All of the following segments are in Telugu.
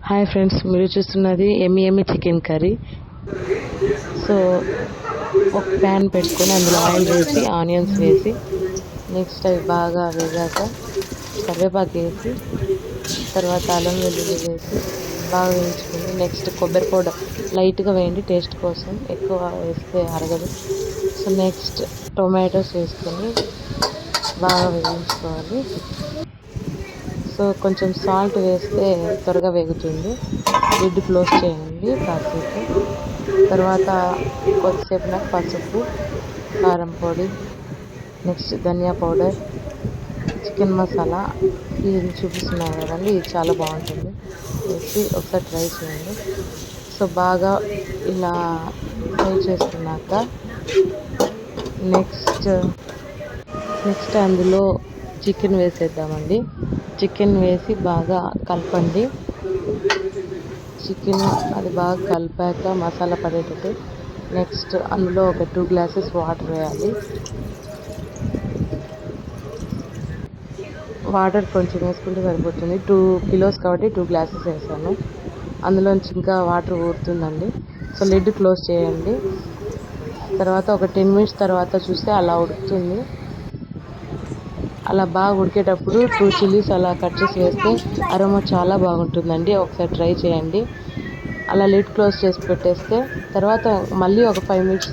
హాయ్ ఫ్రెండ్స్, మీరు చూస్తున్నది ఎమ్మి చికెన్ కర్రీ. సో ఒక ప్యాన్ పెట్టుకొని అందులో ఆయిల్ వేసి ఆనియన్స్ వేసి నెక్స్ట్ అవి బాగా వేగాక కరివేపాకు వేసి తర్వాత అల్లం వెల్లుల్లి వేసి బాగా వేయించుకొని నెక్స్ట్ కొబ్బరి పౌడర్ లైట్గా వేయండి టేస్ట్ కోసం, ఎక్కువ వేస్తే అరగదు. సో నెక్స్ట్ టొమాటోస్ వేసుకొని బాగా వేయించుకోవాలి. సో కొంచెం సాల్ట్ వేస్తే త్వరగా వేగుతుంది. లిడ్ క్లోజ్ చేయండి కాసేపు. తర్వాత కొద్దిసేపు నాకు పసుపు, కారం పొడి, నెక్స్ట్ ధనియా పౌడర్, చికెన్ మసాలా ఇది చూపిస్తున్నాను కదండి, ఇది చాలా బాగుంటుంది. వేసి ఒకసారి ట్రై చేయండి. సో బాగా ఇలా ఫ్రై చేసుకున్నాక నెక్స్ట్ అందులో చికెన్ వేసేద్దామండి. చికెన్ వేసి బాగా కలపండి. చికెన్ అది బాగా కలిపాక మసాలా పడేటట్టు నెక్స్ట్ అందులో ఒక 2 గ్లాసెస్ వాటర్ వేయాలి. వాటర్ కొంచెం వేసుకుంటే సరిపోతుంది. 2 కిలోస్ కాబట్టి 2 గ్లాసెస్ వేసాను. అందులోంచి ఇంకా వాటర్ ఊరుతుందండి. సో లిడ్ క్లోజ్ చేయండి. తర్వాత ఒక 10 మినిట్స్ తర్వాత చూస్తే అలా ఉడుకుతుంది. అలా బాగా ఉడికేటప్పుడు 2 చిల్లీస్ అలా కట్ చేసి వేస్తే అరోమా చాలా బాగుంటుందండి. ఒకసారి ట్రై చేయండి. అలా లిడ్ క్లోజ్ చేసి పెట్టేస్తే తర్వాత మళ్ళీ ఒక 5 మినిట్స్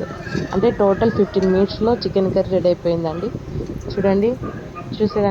అంటే టోటల్ 15 మినిట్స్లో చికెన్ కర్రీ రెడీ అయిపోయిందండి. చూడండి, చూసేదానికి